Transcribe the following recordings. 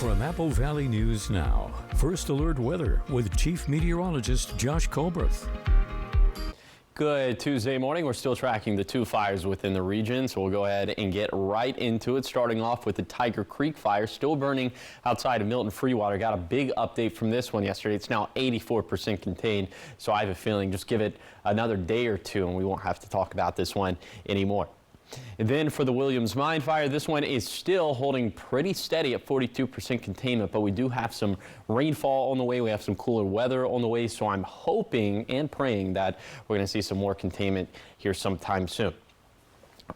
From Apple Valley News Now, First Alert Weather with Chief Meteorologist Josh Colbreth. Good Tuesday morning. We're still tracking the two fires within the region, so we'll go ahead and get right into it, starting off with the Tiger Creek fire, still burning outside of Milton Freewater. Got a big update from this one yesterday. It's now 84% contained, so I have a feeling just give it another day or two and we won't have to talk about this one anymore. And then for the Williams Mine fire, this one is still holding pretty steady at 42% containment, but we do have some rainfall on the way. We have some cooler weather on the way, so I'm hoping and praying that we're going to see some more containment here sometime soon.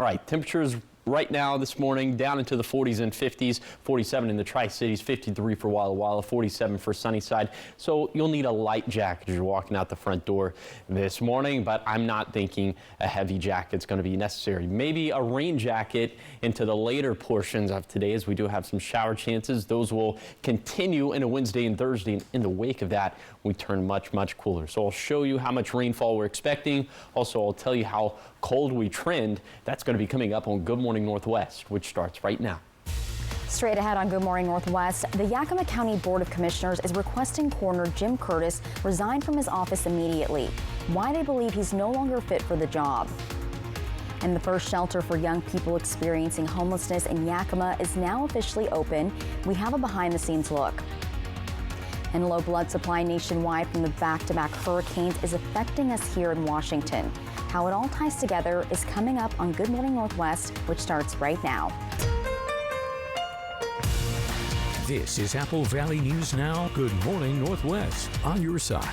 All right, temperatures right now this morning down into the 40s and 50s, 47 in the Tri-Cities, 53 for Walla Walla, 47 for Sunnyside. So you'll need a light jacket as you're walking out the front door this morning, but I'm not thinking a heavy jacket's going to be necessary. Maybe a rain jacket into the later portions of today, as we do have some shower chances. Those will continue into Wednesday and Thursday, and in the wake of that, we turn much cooler. So I'll show you how much rainfall we're expecting. Also, I'll tell you how cold we trend. That's going to be coming up on Good Morning Northwest, which starts right now. Straight ahead on Good Morning Northwest, the Yakima County Board of Commissioners is requesting Coroner Jim Curtis resign from his office immediately. Why they believe he's no longer fit for the job. And the first shelter for young people experiencing homelessness in Yakima is now officially open. We have a behind-the-scenes look. And low blood supply nationwide from the back-to-back hurricanes is affecting us here in Washington. How it all ties together is coming up on Good Morning Northwest, which starts right now. This is Apple Valley News Now, Good Morning Northwest, on your side.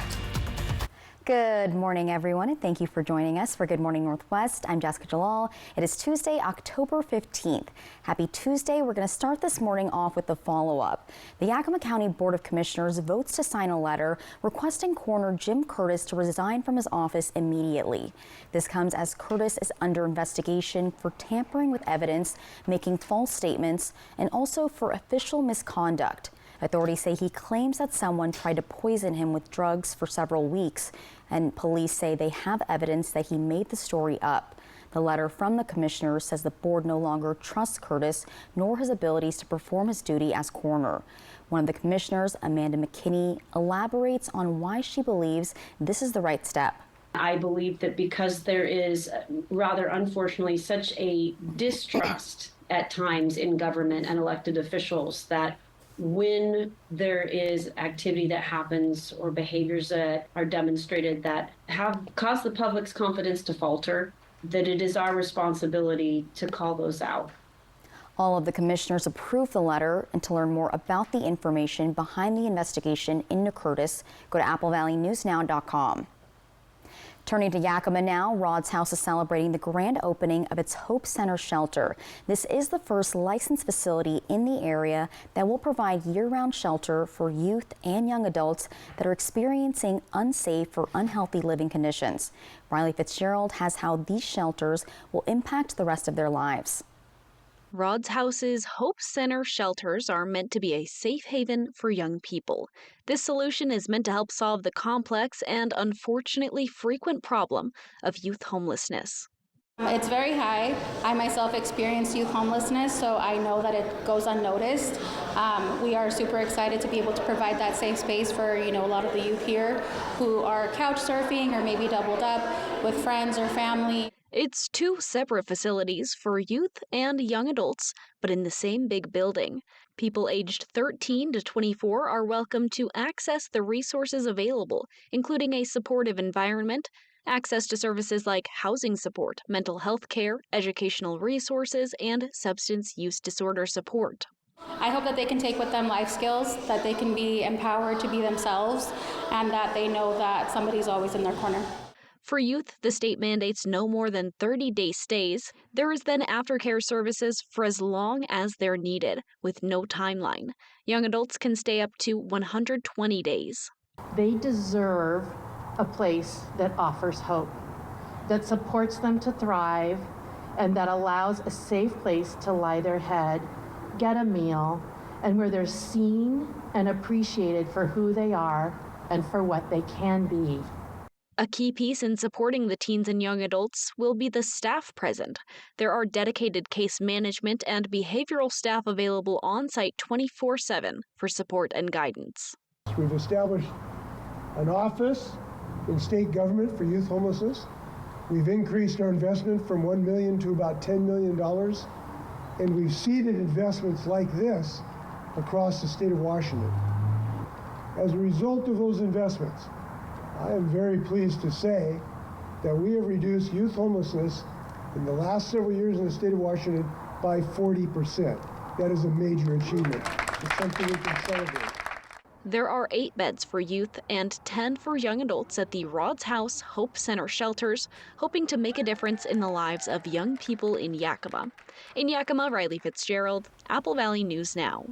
Good morning, everyone, and thank you for joining us for Good Morning Northwest. I'm Jessica Jalal. It is Tuesday, October 15th. Happy Tuesday. We're going to start this morning off with the follow-up. The Yakima County Board of Commissioners votes to sign a letter requesting Coroner Jim Curtis to resign from his office immediately. This comes as Curtis is under investigation for tampering with evidence, making false statements, and also for official misconduct. Authorities say he claims that someone tried to poison him with drugs for several weeks, and police say they have evidence that he made the story up. The letter from the commissioners says the board no longer trusts Curtis nor his abilities to perform his duty as coroner. One of the commissioners, Amanda McKinney, elaborates on why she believes this is the right step. I believe that because there is, rather unfortunately, such a distrust at times in government and elected officials, that when there is activity that happens or behaviors that are demonstrated that have caused the public's confidence to falter, that it is our responsibility to call those out. All of the commissioners approved the letter, and to learn more about the information behind the investigation into Curtis, go to applevalleyNewsNow.com. Turning to Yakima now, Rod's House is celebrating the grand opening of its Hope Center shelter. This is the first licensed facility in the area that will provide year-round shelter for youth and young adults that are experiencing unsafe or unhealthy living conditions. Riley Fitzgerald has how these shelters will impact the rest of their lives. Rod's House's Hope Center shelters are meant to be a safe haven for young people. This solution is meant to help solve the complex and unfortunately frequent problem of youth homelessness. It's very high. I myself experienced youth homelessness, so I know that it goes unnoticed. We are super excited to be able to provide that safe space for a lot of the youth here who are couch surfing or maybe doubled up with friends or family. It's two separate facilities for youth and young adults, but in the same big building. People aged 13 to 24 are welcome to access the resources available, including a supportive environment, access to services like housing support, mental health care, educational resources, and substance use disorder support. I hope that they can take with them life skills, that they can be empowered to be themselves, and that they know that somebody's always in their corner. For youth, the state mandates no more than 30-day stays. There is then aftercare services for as long as they're needed, with no timeline. Young adults can stay up to 120 days. They deserve a place that offers hope, that supports them to thrive, and that allows a safe place to lie their head, get a meal, and where they're seen and appreciated for who they are and for what they can be. A key piece in supporting the teens and young adults will be the staff present. There are dedicated case management and behavioral staff available on site 24/7 for support and guidance. We've established an office in state government for youth homelessness. We've increased our investment from $1 million to about $10 million, and we've seeded investments like this across the state of Washington. As a result of those investments, I am very pleased to say that we have reduced youth homelessness in the last several years in the state of Washington by 40%. That is a major achievement. It's something we can celebrate. There are 8 beds for youth and 10 for young adults at the Rod's House Hope Center shelters, hoping to make a difference in the lives of young people in Yakima. In Yakima, Riley Fitzgerald, Apple Valley News Now.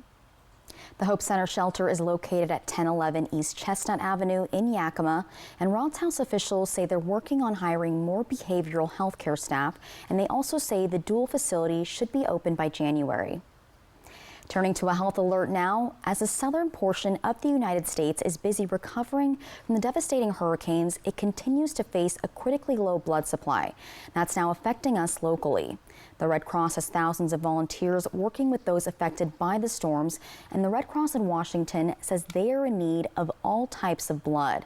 The Hope Center shelter is located at 1011 East Chestnut Avenue in Yakima, and Rod's House officials say they're working on hiring more behavioral health care staff, and they also say the dual facility should be open by January. Turning to a health alert now, as the southern portion of the United States is busy recovering from the devastating hurricanes, it continues to face a critically low blood supply. That's now affecting us locally. The Red Cross has thousands of volunteers working with those affected by the storms, and the Red Cross in Washington says they are in need of all types of blood.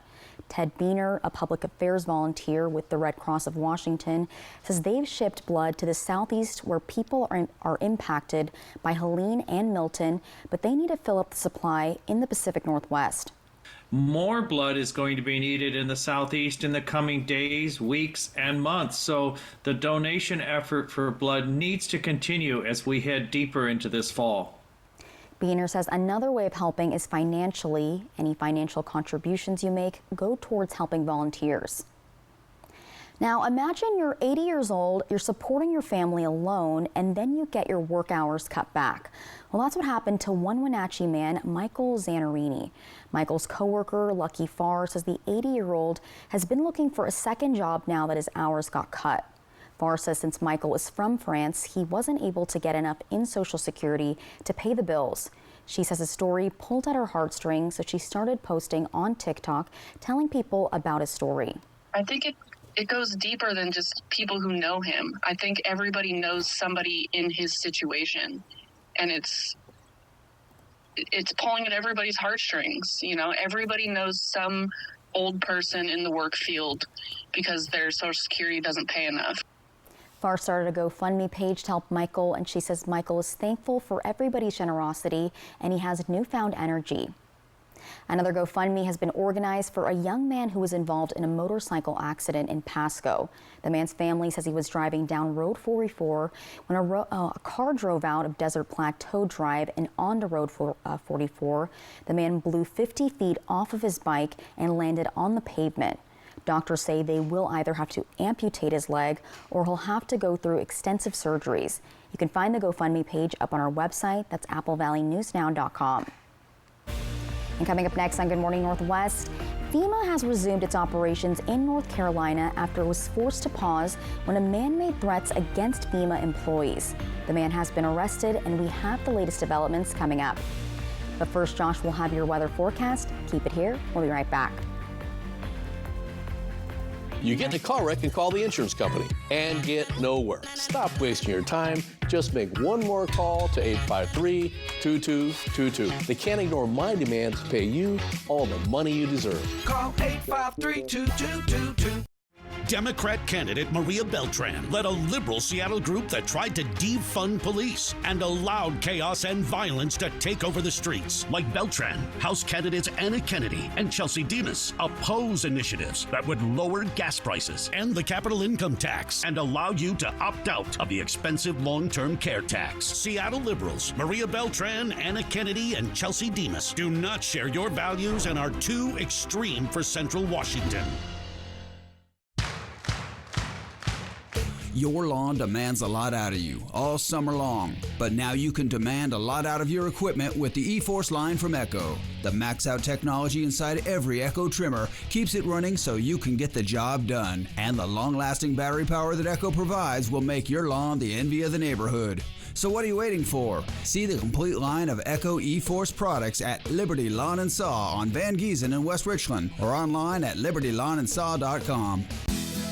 Ted Beener, a public affairs volunteer with the Red Cross of Washington, says they've shipped blood to the southeast where people are impacted by Helene and Milton, but they need to fill up the supply in the Pacific Northwest. More blood is going to be needed in the southeast in the coming days, weeks, and months. So the donation effort for blood needs to continue as we head deeper into this fall. Beener says another way of helping is financially. Any financial contributions you make go towards helping volunteers. Now imagine you're 80 years old, you're supporting your family alone, and then you get your work hours cut back. Well, that's what happened to one Wenatchee man, Michael Zanarini. Michael's coworker, Lucky Farr, says the 80-year-old has been looking for a second job now that his hours got cut. Farr says since Michael is from France, he wasn't able to get enough in Social Security to pay the bills. She says his story pulled at her heartstrings, so she started posting on TikTok, telling people about his story. I think it goes deeper than just people who know him. I think everybody knows somebody in his situation, and it's pulling at everybody's heartstrings. You know, everybody knows some old person in the work field because their Social Security doesn't pay enough. Farr started a GoFundMe page to help Michael, and she says Michael is thankful for everybody's generosity and he has newfound energy. Another GoFundMe has been organized for a young man who was involved in a motorcycle accident in Pasco. The man's family says he was driving down Road 44 when a car drove out of Desert Plateau Drive and onto Road 44. The man blew 50 feet off of his bike and landed on the pavement. Doctors say they will either have to amputate his leg or he'll have to go through extensive surgeries. You can find the GoFundMe page up on our website. That's applevalleynewsnow.com. And coming up next on Good Morning Northwest, FEMA has resumed its operations in North Carolina after it was forced to pause when a man made threats against FEMA employees. The man has been arrested, and we have the latest developments coming up. But first, Josh will have your weather forecast. Keep it here. We'll be right back. You get in a car wreck and call the insurance company and get nowhere. Stop wasting your time. Just make one more call to 853-2222. They can't ignore my demand to pay you all the money you deserve. Call 853-2222. Democrat candidate Maria Beltran led a liberal Seattle group that tried to defund police and allowed chaos and violence to take over the streets. Like Beltran, House candidates Anna Kennedy and Chelsea Demas oppose initiatives that would lower gas prices and the capital income tax and allow you to opt out of the expensive long-term care tax. Seattle liberals Maria Beltran, Anna Kennedy, and Chelsea Demas do not share your values and are too extreme for Central Washington. Your lawn demands a lot out of you all summer long, but now you can demand a lot out of your equipment with the E-Force line from Echo. The max-out technology inside every Echo trimmer keeps it running so you can get the job done, and the long-lasting battery power that Echo provides will make your lawn the envy of the neighborhood. So what are you waiting for? See the complete line of Echo E-Force products at Liberty Lawn and Saw on Van Giesen in West Richland or online at libertylawnandsaw.com.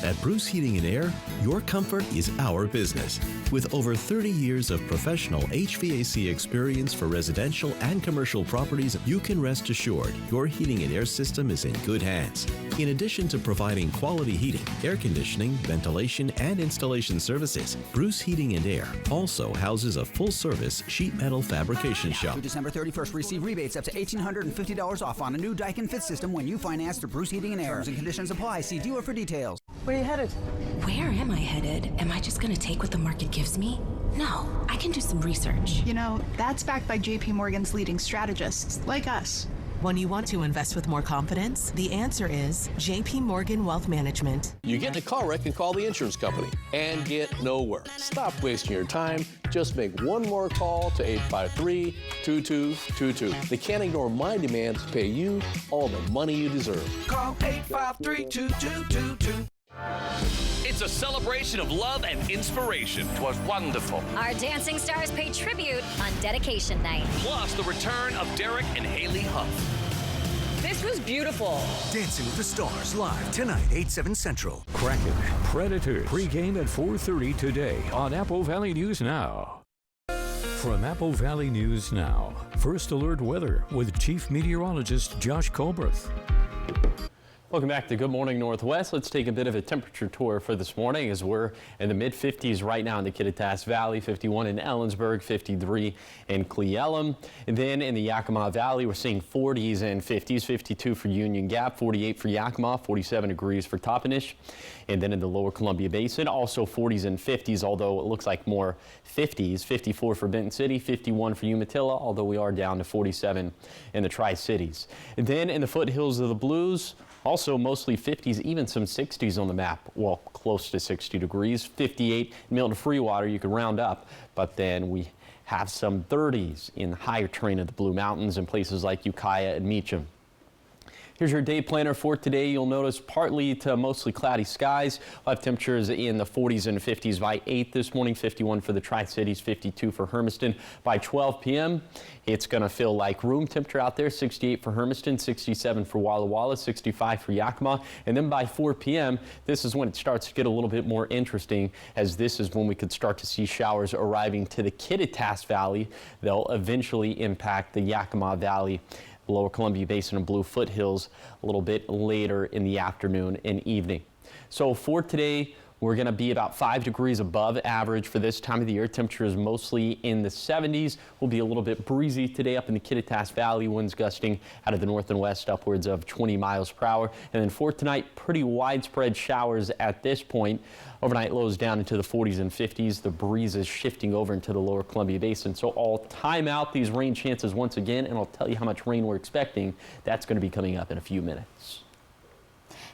At Bruce Heating and Air, your comfort is our business. With over 30 years of professional HVAC experience for residential and commercial properties, you can rest assured your heating and air system is in good hands. In addition to providing quality heating, air conditioning, ventilation, and installation services, Bruce Heating and Air also houses a full-service sheet metal fabrication shop. Through December 31st, receive rebates up to $1,850 off on a new Daikin Fit system when you finance through Bruce Heating and Air. Terms and conditions apply. See dealer for details. Where are you headed? Where am I headed? Am I just going to take what the market gives me? No, I can do some research. You know, that's backed by JP Morgan's leading strategists, like us. When you want to invest with more confidence, the answer is JP Morgan Wealth Management. You get in a car wreck and call the insurance company and get nowhere. Stop wasting your time. Just make one more call to 853-2222. They can't ignore my demand to pay you all the money you deserve. Call 853-2222. It's a celebration of love and inspiration. It was wonderful. Our dancing stars pay tribute on dedication night. Plus the return of Derek and Haley Huff. This was beautiful. Dancing with the Stars live tonight, 8/7 Central. Kraken, Predators, pregame at 4:30 today on Apple Valley News Now. From Apple Valley News Now, First Alert Weather with Chief Meteorologist Josh Colbreth. Welcome back to Good Morning Northwest. Let's take a bit of a temperature tour for this morning as we're in the mid-50s right now in the Kittitas Valley, 51 in Ellensburg, 53 in Cle Elum. And then in the Yakima Valley, we're seeing 40s and 50s, 52 for Union Gap, 48 for Yakima, 47 degrees for Toppenish. And then in the lower Columbia Basin, also 40s and 50s, although it looks like more 50s, 54 for Benton City, 51 for Umatilla, although we are down to 47 in the Tri-Cities. And then in the foothills of the Blues, also mostly 50s, even some 60s on the map. Well, close to 60 degrees. 58 Milton Freewater, you can round up. But then we have some 30s in the higher terrain of the Blue Mountains in places like Ukiah and Meacham. Here's your day planner for today. You'll notice partly to mostly cloudy skies. We'll have temperatures in the 40s and 50s by 8 this morning, 51 for the Tri-Cities, 52 for Hermiston. By 12 p.m., it's going to feel like room temperature out there, 68 for Hermiston, 67 for Walla Walla, 65 for Yakima. And then by 4 p.m., this is when it starts to get a little bit more interesting, as this is when we could start to see showers arriving to the Kittitas Valley. They'll eventually impact the Yakima Valley, Lower Columbia Basin and Blue Foothills a little bit later in the afternoon and evening. So for today, we're going to be about 5 degrees above average for this time of the year. Temperature is mostly in the 70s. Will be a little bit breezy today up in the Kittitas Valley. Winds gusting out of the north and west upwards of 20 miles per hour. And then for tonight, pretty widespread showers at this point. Overnight lows down into the 40s and 50s. The breeze is shifting over into the lower Columbia Basin. So I'll time out these rain chances once again, and I'll tell you how much rain we're expecting. That's going to be coming up in a few minutes.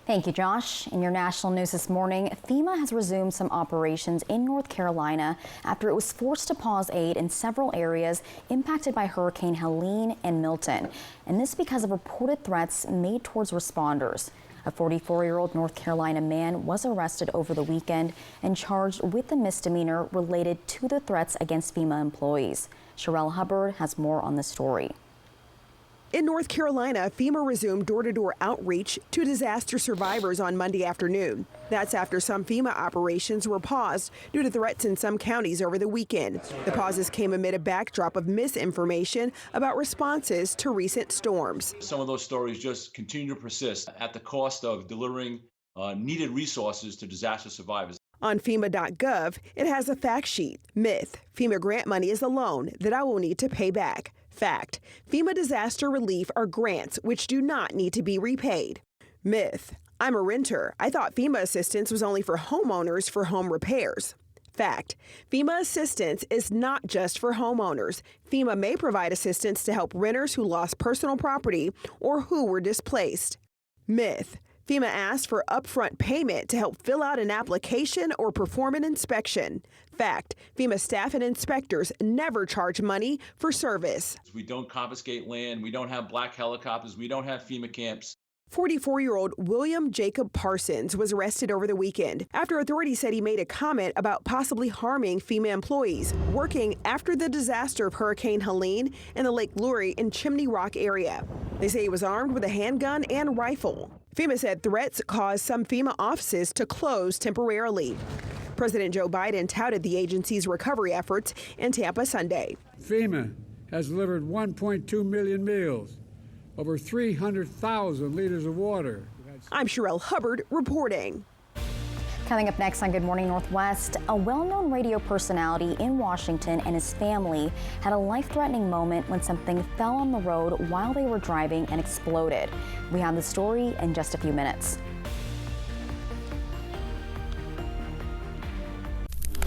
Thank you, Josh. In your national news this morning, FEMA has resumed some operations in North Carolina after it was forced to pause aid in several areas impacted by Hurricane Helene and Milton. And this because of reported threats made towards responders. A 44-year-old North Carolina man was arrested over the weekend and charged with a misdemeanor related to the threats against FEMA employees. Sherelle Hubbard has more on the story. In North Carolina, FEMA resumed door-to-door outreach to disaster survivors on Monday afternoon. That's after some FEMA operations were paused due to threats in some counties over the weekend. The pauses came amid a backdrop of misinformation about responses to recent storms. Some of those stories just continue to persist at the cost of delivering needed resources to disaster survivors. On FEMA.gov, it has a fact sheet. Myth: FEMA grant money is a loan that I will need to pay back. Fact: FEMA disaster relief are grants which do not need to be repaid. Myth: I'm a renter. I thought FEMA assistance was only for homeowners for home repairs. Fact: FEMA assistance is not just for homeowners. FEMA may provide assistance to help renters who lost personal property or who were displaced. Myth: FEMA asks for upfront payment to help fill out an application or perform an inspection. Fact: FEMA staff and inspectors never charge money for service. We don't confiscate land. We don't have black helicopters. We don't have FEMA camps. 44-year-old William Jacob Parsons was arrested over the weekend after authorities said he made a comment about possibly harming FEMA employees working after the disaster of Hurricane Helene in the Lake Lurie and Chimney Rock area. They say he was armed with a handgun and rifle. FEMA said threats caused some FEMA offices to close temporarily. President Joe Biden touted the agency's recovery efforts in Tampa Sunday. FEMA has delivered 1.2 million meals, over 300,000 liters of water. I'm Sherelle Hubbard reporting. Coming up next on Good Morning Northwest, a well-known radio personality in Washington and his family had a life-threatening moment when something fell on the road while they were driving and exploded. We have the story in just a few minutes.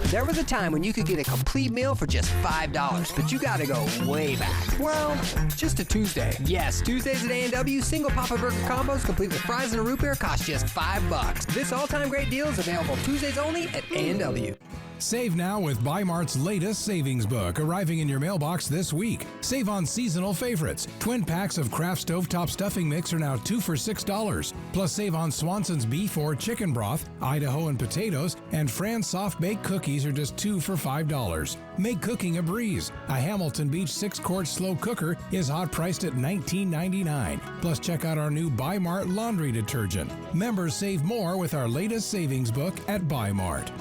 There was a time when you could get a complete meal for just $5, but you gotta go way back. Well, just a Tuesday. Yes, Tuesdays at A&W, single Papa Burger combos complete with fries and a root beer cost just $5. This all-time great deal is available Tuesdays only at A&W. Save now with Bi-Mart's latest savings book, arriving in your mailbox this week. Save on seasonal favorites. Twin packs of Kraft Stovetop Stuffing Mix are now 2 for $6. Plus save on Swanson's beef or chicken broth, Idaho and potatoes, and Fran's soft baked cookies are just 2 for $5. Make cooking a breeze. A Hamilton Beach 6-quart slow cooker is hot priced at $19.99. Plus check out our new Bi-Mart laundry detergent. Members save more with our latest savings book at Bi-Mart.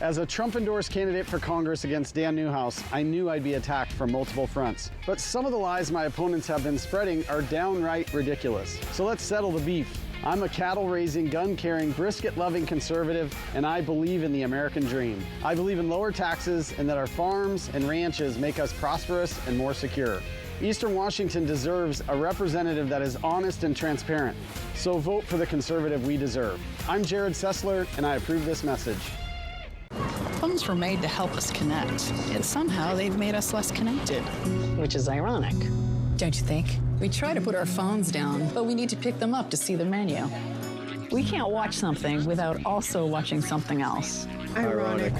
As a Trump-endorsed candidate for Congress against Dan Newhouse, I knew I'd be attacked from multiple fronts. But some of the lies my opponents have been spreading are downright ridiculous. So let's settle the beef. I'm a cattle-raising, gun-carrying, brisket-loving conservative, and I believe in the American dream. I believe in lower taxes and that our farms and ranches make us prosperous and more secure. Eastern Washington deserves a representative that is honest and transparent. So vote for the conservative we deserve. I'm Jared Sessler, and I approve this message. Phones were made to help us connect, yet somehow they've made us less connected. Which is ironic. Don't you think? We try to put our phones down, but we need to pick them up to see the menu. We can't watch something without also watching something else. Ironic.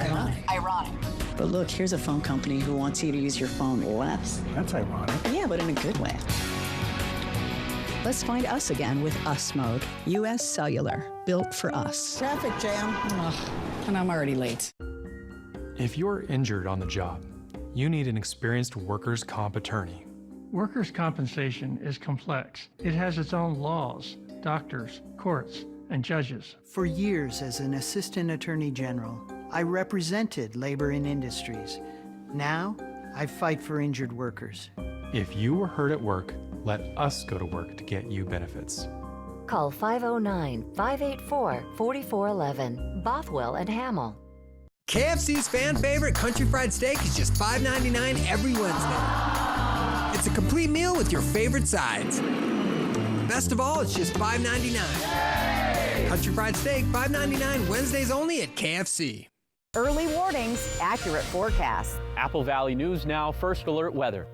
Ironic. But look, here's a phone company who wants you to use your phone less. That's ironic. Yeah, but in a good way. Let's find us again with Us Mode. U.S. Cellular, built for us. Traffic jam. Ugh, and I'm already late. If you're injured on the job, you need an experienced workers' comp attorney. Workers' compensation is complex. It has its own laws, doctors, courts, and judges. For years as an assistant attorney general, I represented labor and industries. Now, I fight for injured workers. If you were hurt at work, let us go to work to get you benefits. Call 509-584-4411. Bothwell and Hamill. KFC's fan favorite country fried steak is just $5.99 every Wednesday. It's a complete meal with your favorite sides. Best of all, it's just $5.99. Country fried steak, $5.99 Wednesdays only at KFC. Early warnings, accurate forecasts. Apple Valley News Now, First Alert Weather.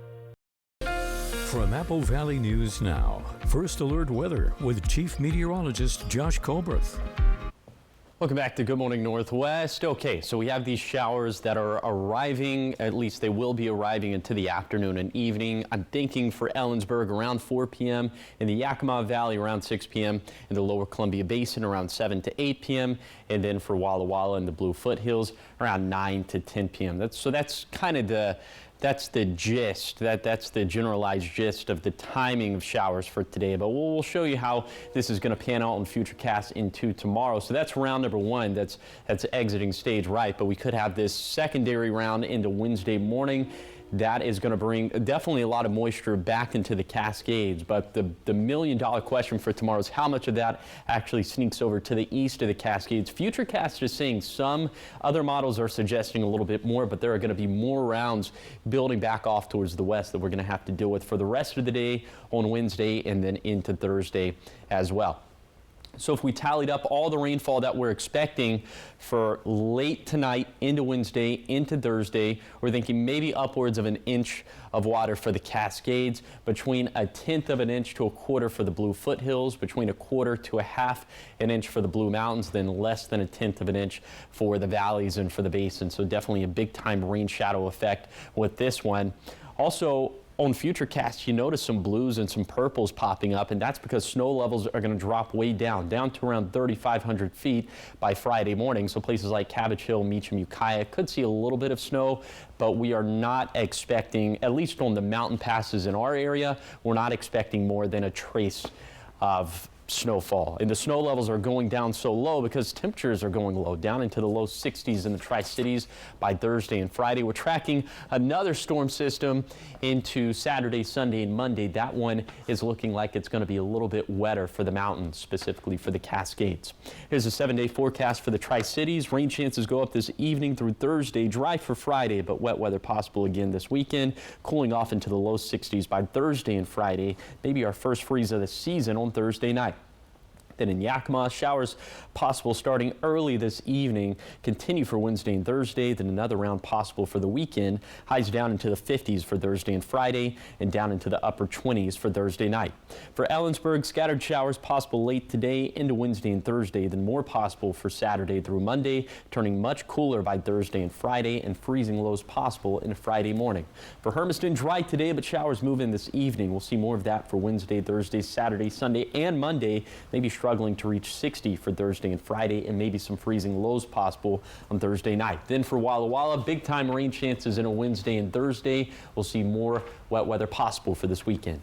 From Apple Valley News Now, First Alert Weather with Chief Meteorologist Josh Colbreth. Welcome back to Good Morning Northwest. Okay, so we have these showers that are arriving, at least they will be arriving into the afternoon and evening. I'm thinking for Ellensburg around 4 p.m., in the Yakima Valley around 6 p.m., in the Lower Columbia Basin around 7 to 8 p.m., and then for Walla Walla and the Blue Foothills around 9 to 10 p.m. That's kind of the gist, that's the generalized gist of the timing of showers for today. But we'll show you how this is going to pan out in future casts into tomorrow. So that's round number one. That's exiting stage right. But we could have this secondary round into Wednesday morning. That is going to bring definitely a lot of moisture back into the Cascades. But the million-dollar question for tomorrow is how much of that actually sneaks over to the east of the Cascades. Futurecast is saying some. Other models are suggesting a little bit more, but there are going to be more rounds building back off towards the west that we're going to have to deal with for the rest of the day on Wednesday and then into Thursday as well. So if we tallied up all the rainfall that we're expecting for late tonight into Wednesday, into Thursday, we're thinking maybe upwards of an inch of water for the Cascades, between 1/10 of an inch to 1/4 for the Blue Foothills, between 1/4 to 1/2 an inch for the Blue Mountains, then less than 1/10 of an inch for the valleys and for the basin. So definitely a big time rain shadow effect with this one. Also, On Futurecast, you notice some blues and some purples popping up, and that's because snow levels are going to drop way down to around 3,500 feet by Friday morning. So places like Cabbage Hill, Meacham, Ukiah could see a little bit of snow, but we are not expecting, at least on the mountain passes in our area, we're not expecting more than a trace of snowfall. And the snow levels are going down so low because temperatures are going low, down into the low 60s in the Tri-Cities by Thursday and Friday. We're tracking another storm system into Saturday, Sunday, and Monday. That one is looking like it's going to be a little bit wetter for the mountains, specifically for the Cascades. Here's a 7-day forecast for the Tri-Cities. Rain chances go up this evening through Thursday, dry for Friday, but wet weather possible again this weekend, cooling off into the low 60s by Thursday and Friday. Maybe our first freeze of the season on Thursday night. Then in Yakima, showers possible starting early this evening, continue for Wednesday and Thursday, then another round possible for the weekend. Highs down into the 50s for Thursday and Friday, and down into the upper 20s for Thursday night. For Ellensburg, scattered showers possible late today into Wednesday and Thursday, then more possible for Saturday through Monday, turning much cooler by Thursday and Friday, and freezing lows possible in Friday morning. For Hermiston, dry today, but showers move in this evening. We'll see more of that for Wednesday, Thursday, Saturday, Sunday, and Monday. Maybe struggling to reach 60 for Thursday and Friday, and maybe some freezing lows possible on Thursday night. Then for Walla Walla, big time rain chances in a Wednesday and Thursday. We'll see more wet weather possible for this weekend.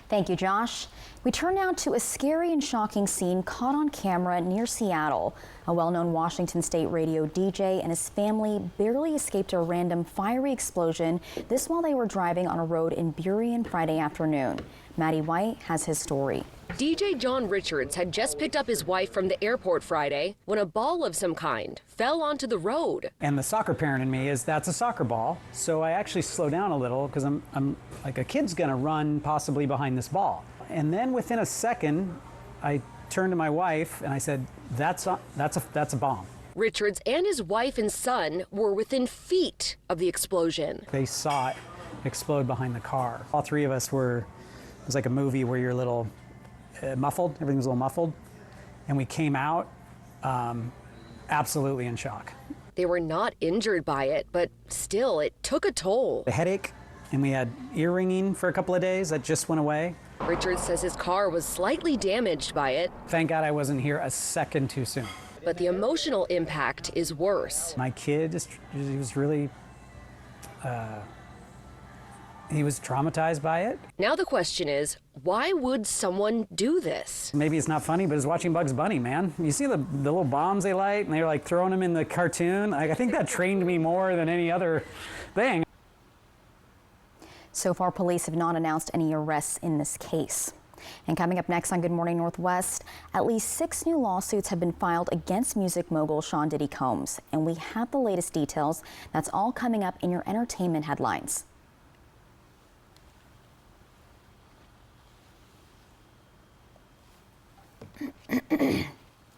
Thank you, Josh. We turn now to a scary and shocking scene caught on camera near Seattle. A well-known Washington State radio DJ and his family barely escaped a random fiery explosion, this while they were driving on a road in Burien Friday afternoon. Maddie White has his story. DJ John Richards had just picked up his wife from the airport Friday when a ball of some kind fell onto the road. And the soccer parent in me is that's a soccer ball. So I actually slow down a little because I'm like, a kid's gonna run possibly behind this ball. And then within a second, I turned to my wife and I said, that's a bomb. Richards and his wife and son were within feet of the explosion. They saw it explode behind the car. All three of us were, it was like a movie where you're a little muffled, everything was a little muffled. And we came out absolutely in shock. They were not injured by it, but still, it took a toll. A headache, and we had ear ringing for a couple of days. That just went away. Richards says his car was slightly damaged by it. Thank God I wasn't here a second too soon. But the emotional impact is worse. My kid, he was really, he was traumatized by it. Now the question is, why would someone do this? Maybe it's not funny, but it's watching Bugs Bunny, man. You see the little bombs they light, and they're like throwing them in the cartoon? Like, I think that trained me more than any other thing. So far, police have not announced any arrests in this case. And coming up next on Good Morning Northwest, at least 6 new lawsuits have been filed against music mogul Sean Diddy Combs. And we have the latest details. That's all coming up in your entertainment headlines.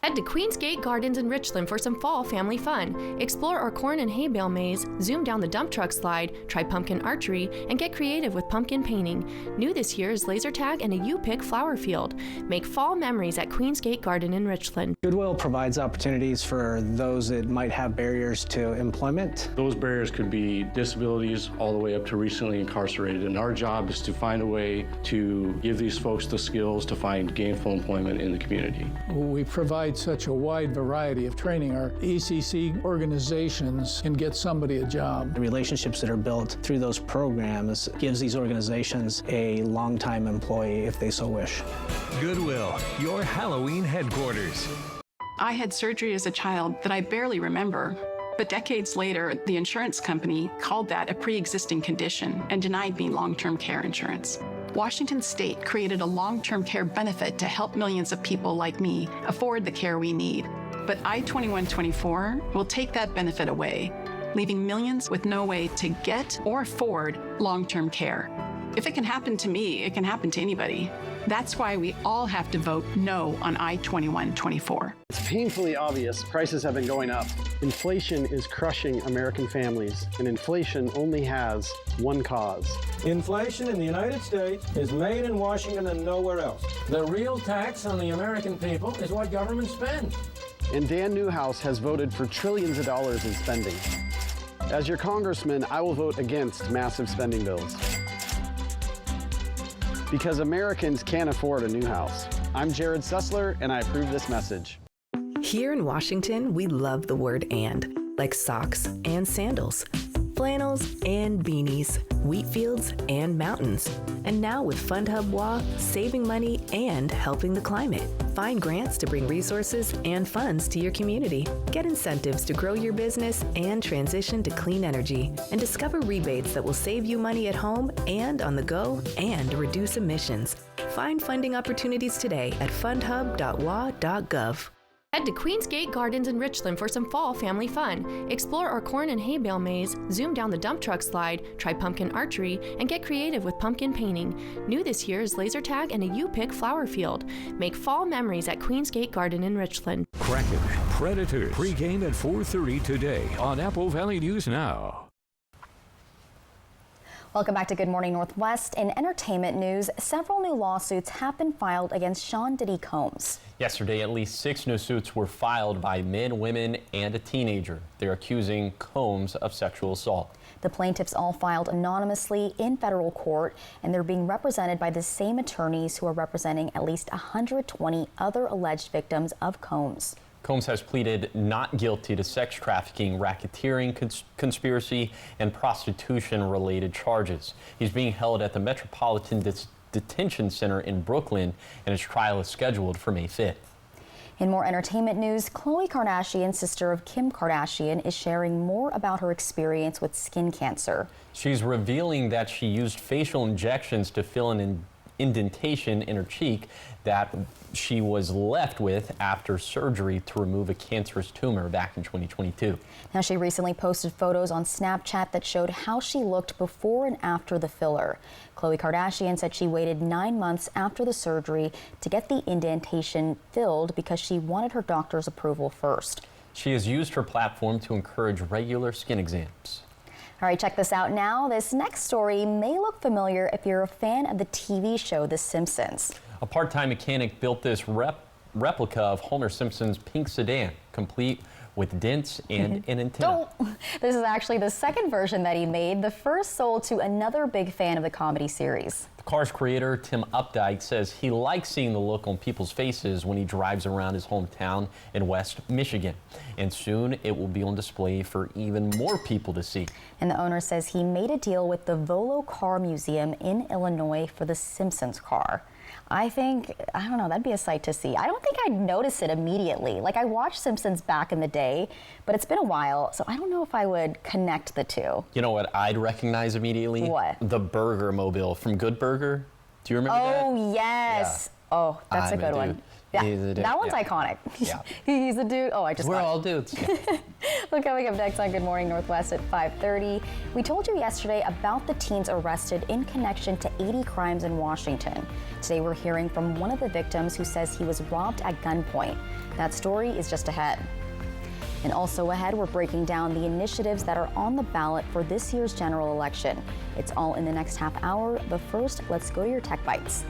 Head to Queensgate Gardens in Richland for some fall family fun. Explore our corn and hay bale maze, zoom down the dump truck slide, try pumpkin archery, and get creative with pumpkin painting. New this year is laser tag and a U-Pick flower field. Make fall memories at Queensgate Garden in Richland. Goodwill provides opportunities for those that might have barriers to employment. Those barriers could be disabilities all the way up to recently incarcerated, and our job is to find a way to give these folks the skills to find gainful employment in the community. We provide such a wide variety of training. Our ECC organizations can get somebody a job. The relationships that are built through those programs gives these organizations a long-time employee if they so wish. Goodwill, your Halloween headquarters. I had surgery as a child that I barely remember. But decades later, the insurance company called that a pre-existing condition and denied me long-term care insurance. Washington State created a long-term care benefit to help millions of people like me afford the care we need. But I-2124 will take that benefit away, leaving millions with no way to get or afford long-term care. If it can happen to me, it can happen to anybody. That's why we all have to vote no on I-2124. It's painfully obvious prices have been going up. Inflation is crushing American families, and inflation only has one cause. Inflation in the United States is made in Washington and nowhere else. The real tax on the American people is what government spends. And Dan Newhouse has voted for trillions of dollars in spending. As your congressman, I will vote against massive spending bills. Because Americans can't afford a new house. I'm Jared Sussler, and I approve this message. Here in Washington, we love the word "and," like socks and sandals, flannels and beanies, wheat fields and mountains. And now with FundHub WA, saving money and helping the climate. Find grants to bring resources and funds to your community. Get incentives to grow your business and transition to clean energy. And discover rebates that will save you money at home and on the go and reduce emissions. Find funding opportunities today at fundhub.wa.gov. Head to Queensgate Gardens in Richland for some fall family fun. Explore our corn and hay bale maze, zoom down the dump truck slide, try pumpkin archery, and get creative with pumpkin painting. New this year is laser tag and a U-Pick flower field. Make fall memories at Queensgate Garden in Richland. Kraken, Predators, pregame at 4:30 today on Apple Valley News Now. Welcome back to Good Morning Northwest. In entertainment news, several new lawsuits have been filed against Sean Diddy Combs. Yesterday, at least 6 new suits were filed by men, women, and a teenager. They're accusing Combs of sexual assault. The plaintiffs all filed anonymously in federal court, and they're being represented by the same attorneys who are representing at least 120 other alleged victims of Combs. Combs has pleaded not guilty to sex trafficking, racketeering, conspiracy, and prostitution-related charges. He's being held at the Metropolitan Detention Center in Brooklyn, and his trial is scheduled for May 5th. In more entertainment news, Khloe Kardashian, sister of Kim Kardashian, is sharing more about her experience with skin cancer. She's revealing that she used facial injections to fill an indentation in her cheek that she was left with after surgery to remove a cancerous tumor back in 2022. Now, she recently posted photos on Snapchat that showed how she looked before and after the filler. Khloe Kardashian said she waited 9 months after the surgery to get the indentation filled because she wanted her doctor's approval first. She has used her platform to encourage regular skin exams. All right, check this out now. This next story may look familiar if you're a fan of the TV show The Simpsons. A part-time mechanic built this replica of Homer Simpson's pink sedan, complete with dents and an antenna. This is actually the second version that he made, the first sold to another big fan of the comedy series. The car's creator, Tim Updike, says he likes seeing the look on people's faces when he drives around his hometown in West Michigan. And soon it will be on display for even more people to see. And the owner says he made a deal with the Volo Car Museum in Illinois for the Simpsons car. I don't know, that'd be a sight to see. I don't think I'd notice it immediately. Like, I watched Simpsons back in the day, but it's been a while, so I don't know if I would connect the two. You know what I'd recognize immediately? What? The Burger Mobile from Good Burger. Do you remember that? Oh, yes. Yeah. Oh, that's a good one. Yeah, that one's iconic. Yeah. He's a dude. Oh, We're all dudes. Yeah. Well, coming up next on Good Morning Northwest at 5:30, we told you yesterday about the teens arrested in connection to 80 crimes in Washington. Today we're hearing from one of the victims who says he was robbed at gunpoint. That story is just ahead. And also ahead, we're breaking down the initiatives that are on the ballot for this year's general election. It's all in the next half hour, but first, let's go to your Tech Bites.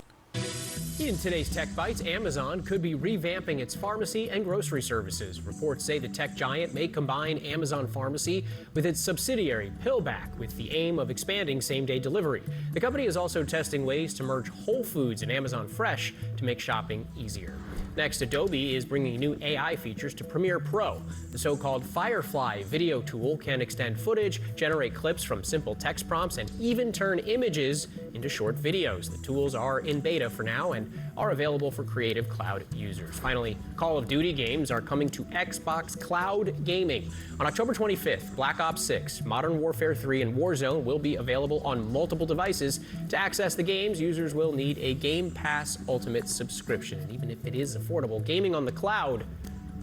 In today's Tech Bites, Amazon could be revamping its pharmacy and grocery services. Reports say the tech giant may combine Amazon Pharmacy with its subsidiary, PillBack, with the aim of expanding same-day delivery. The company is also testing ways to merge Whole Foods and Amazon Fresh to make shopping easier. Next, Adobe is bringing new AI features to Premiere Pro. The so-called Firefly video tool can extend footage, generate clips from simple text prompts, and even turn images into short videos. The tools are in beta for now and are available for Creative Cloud users. Finally, Call of Duty games are coming to Xbox Cloud Gaming. On October 25th, Black Ops 6, Modern Warfare 3, and Warzone will be available on multiple devices. To access the games, users will need a Game Pass Ultimate subscription. And even if it is affordable, gaming on the cloud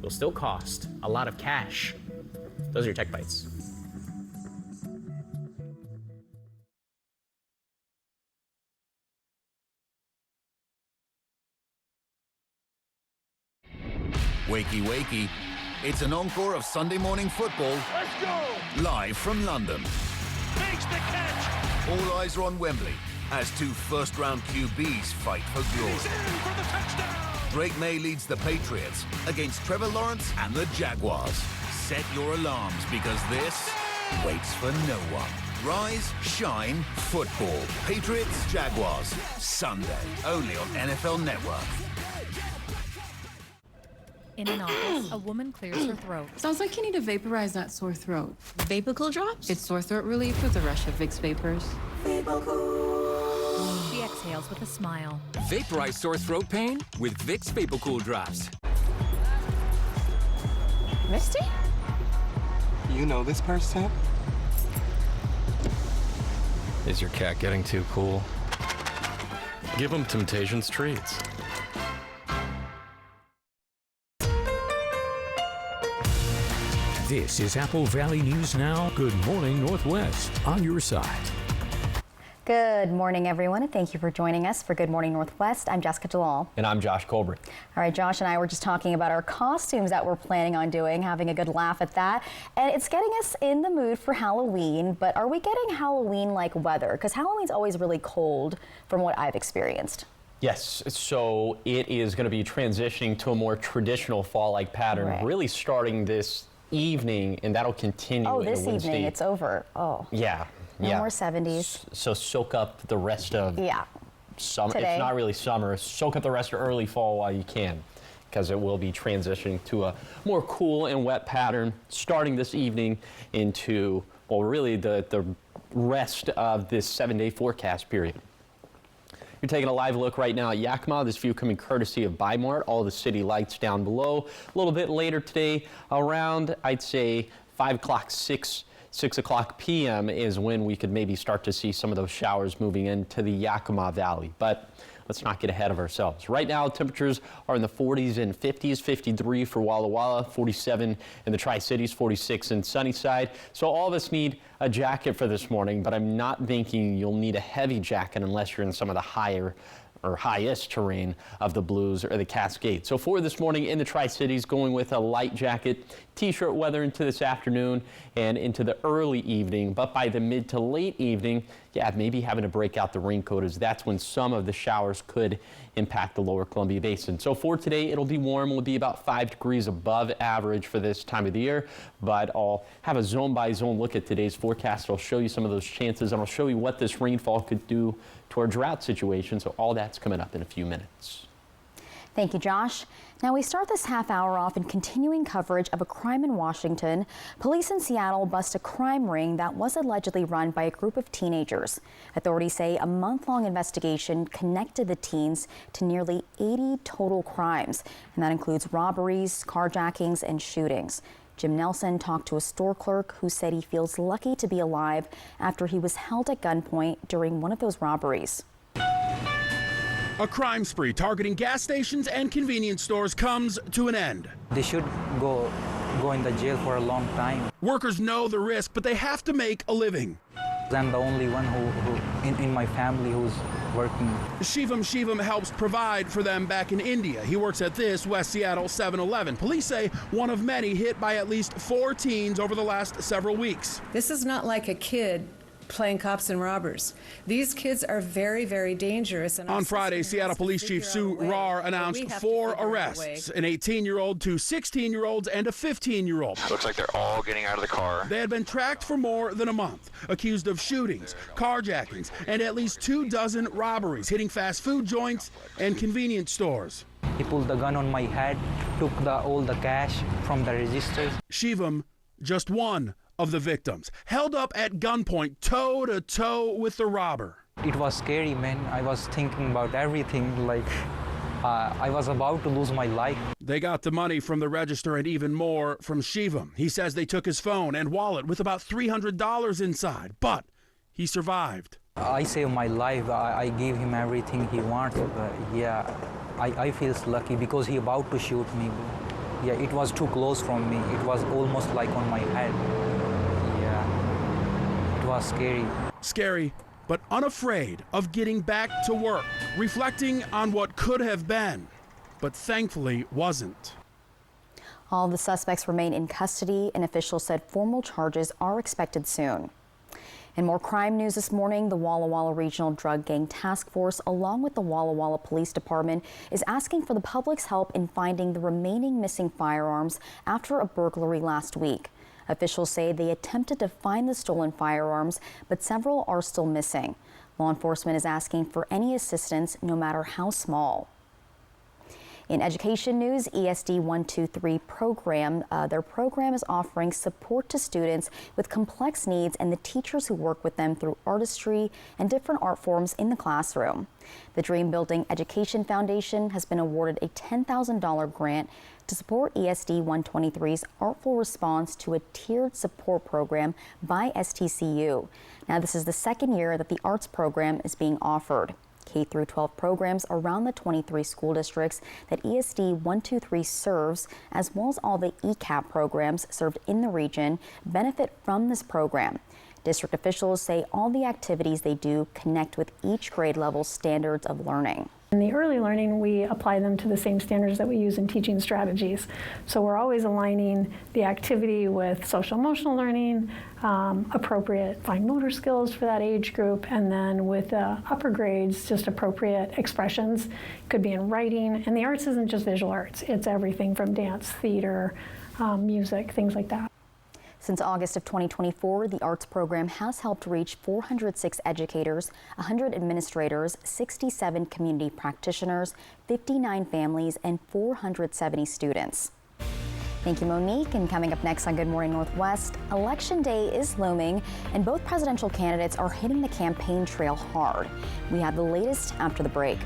will still cost a lot of cash. Those are your Tech Bites. Wakey, wakey. It's an encore of Sunday morning football. Let's go! Live from London. Makes the catch! All eyes are on Wembley as two first-round QBs fight for glory. He's in for the touchdown! Drake May leads the Patriots against Trevor Lawrence and the Jaguars. Set your alarms because this waits for no one. Rise, shine, football. Patriots, Jaguars. Sunday, only on NFL Network. In an office, a woman clears her throat. Sounds like you need to vaporize that sore throat. Vapor-Cool drops? It's sore throat relief with a rush of Vicks Vapors. She exhales with a smile. Vaporize sore throat pain with Vicks Vapor-Cool drops. Misty? You know this person? Is your cat getting too cool? Give him Temptations treats. This is Apple Valley News Now. Good morning, Northwest. On your side. Good morning, everyone, and thank you for joining us for Good Morning Northwest. I'm Jessica Jalal. And I'm Josh Colbert. All right, Josh and I were just talking about our costumes that we're planning on doing, having a good laugh at that. And it's getting us in the mood for Halloween, but are we getting Halloween-like weather? Because Halloween's always really cold from what I've experienced. Yes, so it is going to be transitioning to a more traditional fall-like pattern, really starting this evening, and that'll continue. Oh, this evening, it's over. Oh. Yeah. No more 70s. So soak up the rest of summer. Today. It's not really summer. Soak up the rest of early fall while you can, because it will be transitioning to a more cool and wet pattern starting this evening into, well, really the rest of this 7-day forecast period. You're taking a live look right now at Yakima. This view coming courtesy of Bi-Mart. All the city lights down below. A little bit later today, around, I'd say, 5 o'clock, 6 o'clock p.m. is when we could maybe start to see some of those showers moving into the Yakima Valley. But let's not get ahead of ourselves. Right now, temperatures are in the 40s and 50s, 53 for Walla Walla, 47 in the Tri-Cities, 46 in Sunnyside. So all of us need a jacket for this morning, but I'm not thinking you'll need a heavy jacket unless you're in some of the higher or highest terrain of the Blues or the Cascades. So for this morning in the Tri-Cities, going with a light jacket, t-shirt weather into this afternoon and into the early evening. But by the mid to late evening, maybe having to break out the raincoat, as that's when some of the showers could impact the lower Columbia Basin. So for today, it'll be warm. It'll be about 5 degrees above average for this time of the year. But I'll have a zone-by-zone look at today's forecast. I'll show you some of those chances, and I'll show you what this rainfall could do to our drought situation. So all that's coming up in a few minutes. Thank you, Josh. Now we start this half hour off in continuing coverage of a crime in Washington. Police in Seattle bust a crime ring that was allegedly run by a group of teenagers. Authorities say a month-long investigation connected the teens to nearly 80 total crimes, and that includes robberies, carjackings, and shootings. Jim Nelson talked to a store clerk who said he feels lucky to be alive after he was held at gunpoint during one of those robberies. A crime spree targeting gas stations and convenience stores comes to an end. They should go in the jail for a long time. Workers know the risk, but they have to make a living. I'm the only one who in my family who's working. Shivam helps provide for them back in India. He works at this West Seattle 7-Eleven. Police say one of many hit by at least 4 teens over the last several weeks. This is not like a kid playing cops and robbers. These kids are very, very dangerous. And on Friday, Seattle Police Chief Sue Rahr announced 4 arrests, an 18-year-old, 2 16-year-olds, and a 15-year-old. Looks like they're all getting out of the car. They had been tracked for more than a month, accused of shootings, carjackings, and at least 24 robberies, hitting fast food joints and convenience stores. He pulled the gun on my head, took all the cash from the registers. Shivam, just one of the victims, held up at gunpoint, toe-to-toe with the robber. It was scary, man. I was thinking about everything, like I was about to lose my life. They got the money from the register and even more from Shivam. He says they took his phone and wallet with about $300 inside, but he survived. I saved my life. I gave him everything he wants. I feel lucky because he about to shoot me. Yeah, it was too close from me. It was almost like on my head. It was scary. Scary, but unafraid of getting back to work, reflecting on what could have been, but thankfully wasn't. All the suspects remain in custody, and officials said formal charges are expected soon. In more crime news this morning, the Walla Walla Regional Drug Gang Task Force, along with the Walla Walla Police Department, is asking for the public's help in finding the remaining missing firearms after a burglary last week. Officials say they attempted to find the stolen firearms, but several are still missing. Law enforcement is asking for any assistance, no matter how small. In education news, ESD 123 program, their program is offering support to students with complex needs and the teachers who work with them through artistry and different art forms in the classroom. The Dream Building Education Foundation has been awarded a $10,000 grant to support ESD 123's artful response to a tiered support program by STCU. Now, this is the second year that the arts program is being offered. K-12 programs around the 23 school districts that ESD 123 serves, as well as all the ECAP programs served in the region, benefit from this program. District officials say all the activities they do connect with each grade level's standards of learning. In the early learning, we apply them to the same standards that we use in teaching strategies. So we're always aligning the activity with social emotional learning, appropriate fine motor skills for that age group, and then with upper grades, just appropriate expressions. Could be in writing, and the arts isn't just visual arts. It's everything from dance, theater, music, things like that. Since August of 2024, the arts program has helped reach 406 educators, 100 administrators, 67 community practitioners, 59 families, and 470 students. Thank you, Monique. And coming up next on Good Morning Northwest, Election Day is looming, and both presidential candidates are hitting the campaign trail hard. We have the latest after the break.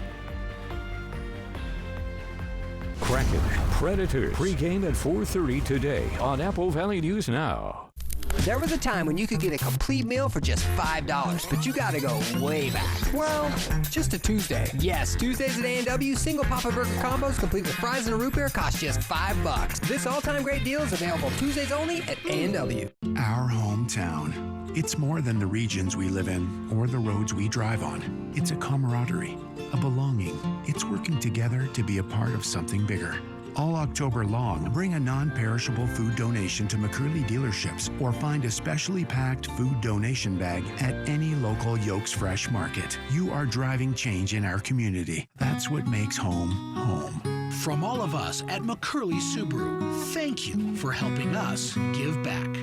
Kraken, Predators, pregame at 4:30 today on Apple Valley News Now. There was a time when you could get a complete meal for just $5, but you gotta go way back. Well, just a Tuesday. Yes, Tuesdays at A&W, single Papa Burger combos complete with fries and a root beer cost just $5. This all-time great deal is available Tuesdays only at A&W. Our hometown. It's more than the regions we live in or the roads we drive on. It's a camaraderie, a belonging. It's working together to be a part of something bigger. All October long, bring a non-perishable food donation to McCurley dealerships or find a specially packed food donation bag at any local Yolks Fresh market. You are driving change in our community. That's what makes home, home. From all of us at McCurley Subaru, thank you for helping us give back.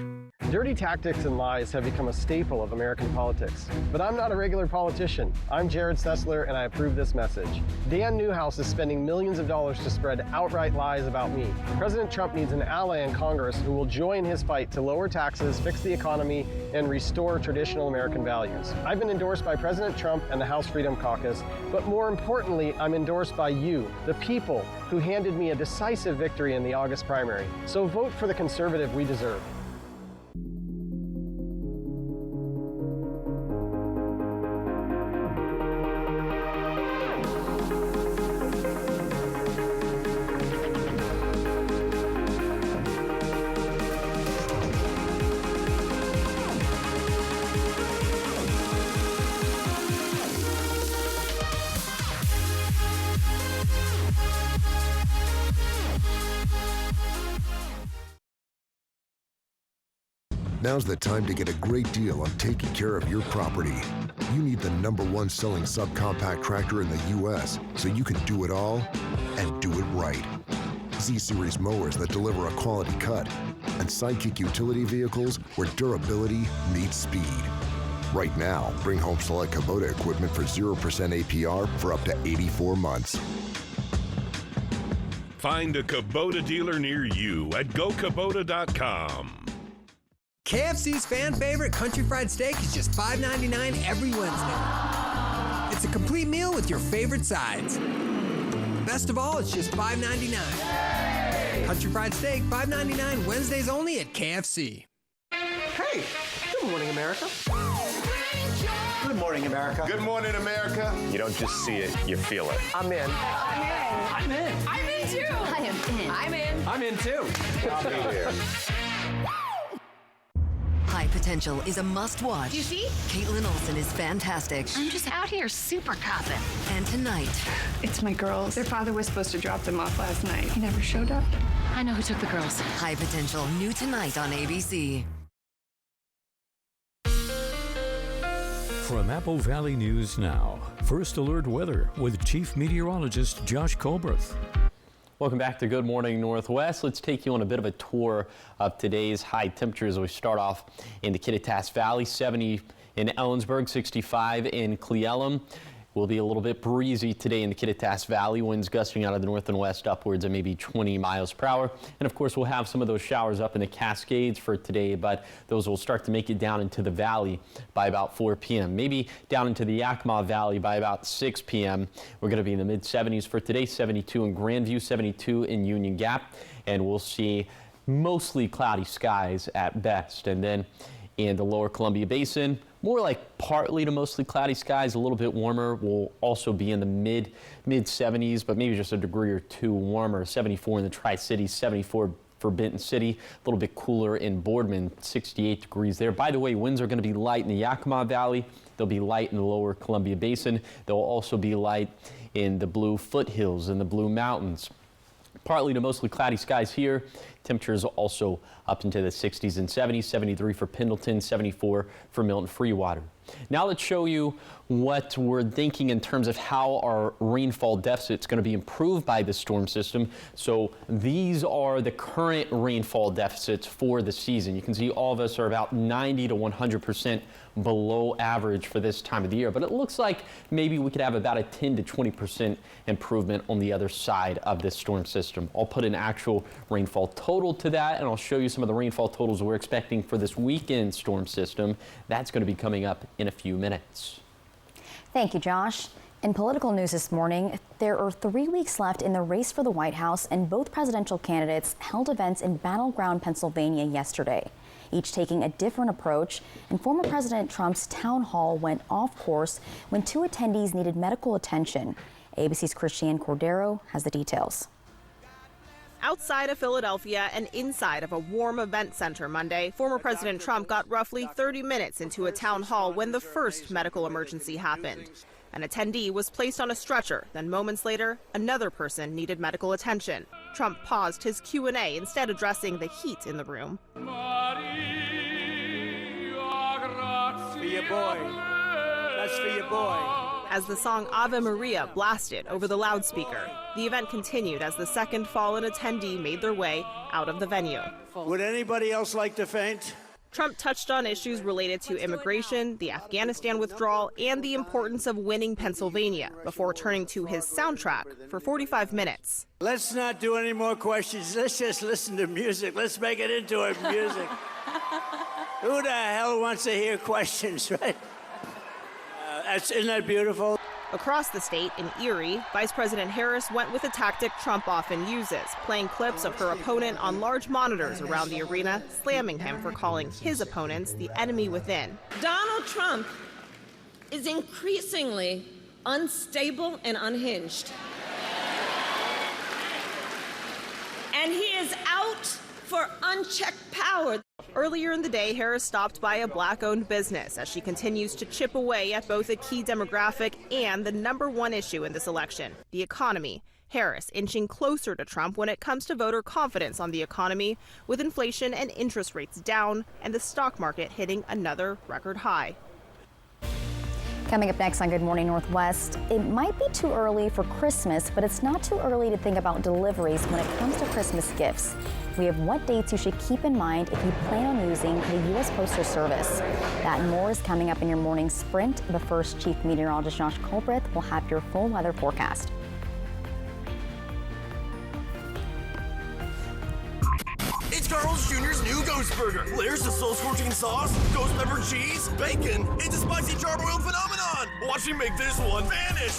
Dirty tactics and lies have become a staple of American politics. But I'm not a regular politician. I'm Jared Sessler, and I approve this message. Dan Newhouse is spending millions of dollars to spread outright lies about me. President Trump needs an ally in Congress who will join his fight to lower taxes, fix the economy, and restore traditional American values. I've been endorsed by President Trump and the House Freedom Caucus, but more importantly, I'm endorsed by you, the people, who handed me a decisive victory in the August primary. So vote for the conservative we deserve. Now's the time to get a great deal on taking care of your property. You need the #1 selling subcompact tractor in the U.S. so you can do it all and do it right. Z-Series mowers that deliver a quality cut and Sidekick utility vehicles where durability meets speed. Right now, bring home select Kubota equipment for 0% APR for up to 84 months. Find a Kubota dealer near you at gokubota.com. KFC's fan favorite country fried steak is just $5.99 every Wednesday. It's a complete meal with your favorite sides. Best of all, it's just $5.99. Country fried steak, $5.99 Wednesdays only at KFC. Hey, good morning, America. Good morning, America. Good morning, America. You don't just see it, you feel it. I'm in. I'm in. I'm in too. I am in. I'm in. I'm in too. I'll be here. High Potential is a must-watch. You see? Caitlin Olsen is fantastic. I'm just out here super cussing. And tonight... It's my girls. Their father was supposed to drop them off last night. He never showed up. I know who took the girls. High Potential, new tonight on ABC. From Apple Valley News Now, First Alert Weather with Chief Meteorologist Josh Colbreth. Welcome back to Good Morning Northwest. Let's take you on a bit of a tour of today's high temperatures. We start off in the Kittitas Valley, 70 in Ellensburg, 65 in Cle Elum. Will be a little bit breezy today in the Kittitas Valley. Winds gusting out of the north and west upwards of maybe 20 miles per hour. And of course, we'll have some of those showers up in the Cascades for today, but those will start to make it down into the valley by about 4 p.m. Maybe down into the Yakima Valley by about 6 p.m. We're going to be in the mid 70s for today, 72 in Grandview, 72 in Union Gap, and we'll see mostly cloudy skies at best. And then in the lower Columbia Basin, more like partly to mostly cloudy skies, a little bit warmer. We'll also be in the mid 70s, but maybe just a degree or two warmer. 74 in the Tri-Cities, 74 for Benton City, a little bit cooler in Boardman, 68 degrees there. By the way, winds are going to be light in the Yakima Valley. They'll be light in the lower Columbia Basin. They'll also be light in the Blue Foothills and the Blue Mountains. Partly to mostly cloudy skies here. Temperatures also up into the 60s and 70s, 73 for Pendleton, 74 for Milton Freewater. Now let's show you what we're thinking in terms of how our rainfall deficit is going to be improved by this storm system. So these are the current rainfall deficits for the season. You can see all of us are about 90 to 100% below average for this time of the year, but it looks like maybe we could have about a 10 to 20% improvement on the other side of this storm system. I'll put an actual rainfall total to that, and I'll show you some of the rainfall totals we're expecting for this weekend storm system. That's going to be coming up in a few minutes. Thank you, Josh. In political news this morning, there are 3 weeks left in the race for the White House, and both presidential candidates held events in battleground Pennsylvania yesterday, each taking a different approach, and former President Trump's town hall went off course when 2 attendees needed medical attention. ABC's Christiane Cordero has the details. Outside of Philadelphia and inside of a warm event center Monday, former President Trump got roughly 30 minutes into a town hall when the first medical emergency happened. An attendee was placed on a stretcher, then moments later, another person needed medical attention. Trump paused his Q&A, instead addressing the heat in the room. For your boy. That's for your boy. As the song Ave Maria blasted over the loudspeaker, the event continued as the second fallen attendee made their way out of the venue. Would anybody else like to faint? Trump touched on issues related to immigration, the Afghanistan withdrawal, and the importance of winning Pennsylvania before turning to his soundtrack for 45 minutes. Let's not do any more questions. Let's just listen to music. Let's make it into a music. Who the hell wants to hear questions, right? Isn't that beautiful? Across the state, in Erie, Vice President Harris went with a tactic Trump often uses, playing clips of her opponent on large monitors around the arena, slamming him for calling his opponents the enemy within. Donald Trump is increasingly unstable and unhinged. And he is out for unchecked power. Earlier in the day, Harris stopped by a Black-owned business as she continues to chip away at both a key demographic and the #1 issue in this election, the economy. Harris inching closer to Trump when it comes to voter confidence on the economy, with inflation and interest rates down and the stock market hitting another record high. Coming up next on Good Morning Northwest, it might be too early for Christmas, but it's not too early to think about deliveries when it comes to Christmas gifts. We have what dates you should keep in mind if you plan on using the U.S. Postal Service. That and more is coming up in your morning sprint. But first, Chief Meteorologist Josh Colbreth will have your full weather forecast. It's Carl's Jr.'s new Ghost Burger. There's the soul-scorching sauce, ghost pepper cheese, bacon. It's a spicy charbroiled phenomenon. Watch me make this one vanish.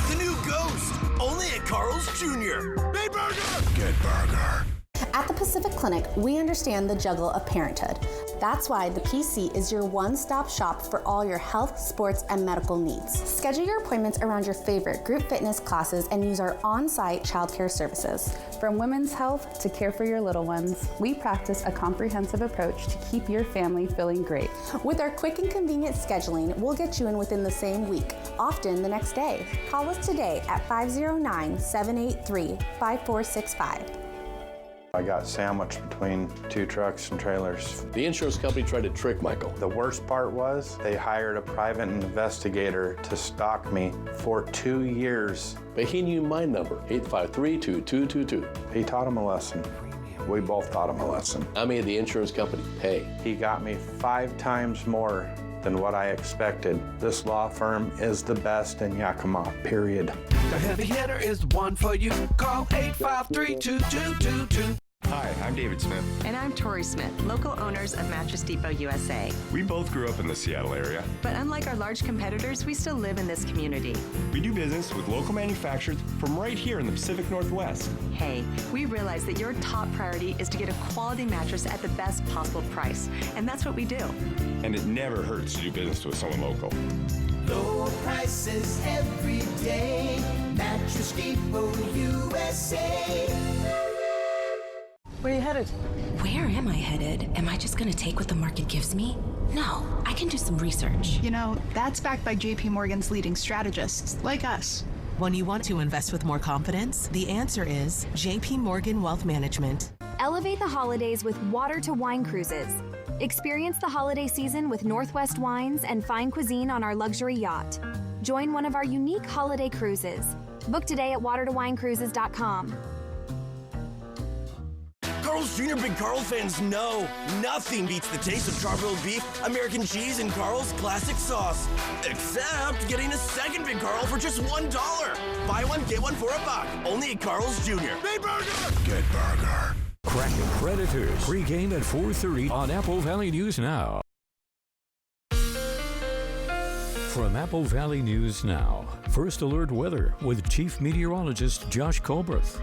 The new Ghost, only at Carl's Jr. Big burger! Good burger. At the Pacific Clinic, we understand the juggle of parenthood. That's why the PC is your one-stop shop for all your health, sports, and medical needs. Schedule your appointments around your favorite group fitness classes and use our on-site childcare services. From women's health to care for your little ones, we practice a comprehensive approach to keep your family feeling great. With our quick and convenient scheduling, we'll get you in within the same week, often the next day. Call us today at 509-783-5465. I got sandwiched between two trucks and trailers. The insurance company tried to trick Michael. The worst part was they hired a private investigator to stalk me for 2 years. But he knew my number, 853-2222. He taught him a lesson. We both taught him a lesson. I made the insurance company pay. He got me 5 times more than what I expected. This law firm is the best in Yakima, period. The heavy hitter is the one for you. Call 853-2222. Hi, I'm David Smith. And I'm Tori Smith, local owners of Mattress Depot USA. We both grew up in the Seattle area. But unlike our large competitors, we still live in this community. We do business with local manufacturers from right here in the Pacific Northwest. Hey, we realize that your top priority is to get a quality mattress at the best possible price. And that's what we do. And it never hurts to do business with someone local. Low prices every day. Mattress Depot USA. Where are you headed? Where am I headed? Am I just going to take what the market gives me? No, I can do some research. You know, that's backed by JP Morgan's leading strategists, like us. When you want to invest with more confidence, the answer is JP Morgan Wealth Management. Elevate the holidays with water to wine cruises. Experience the holiday season with Northwest Wines and fine cuisine on our luxury yacht. Join one of our unique holiday cruises. Book today at watertowinecruises.com. Carl's Jr. Big Carl fans know nothing beats the taste of char-grilled beef, American cheese, and Carl's classic sauce. Except getting a second Big Carl for just $1. Buy one, get one for $1. Only at Carl's Jr. Big burger! Good burger. Kraken Predators pregame at 4:30 on Apple Valley News Now. From Apple Valley News Now, First Alert Weather with Chief Meteorologist Josh Colberth.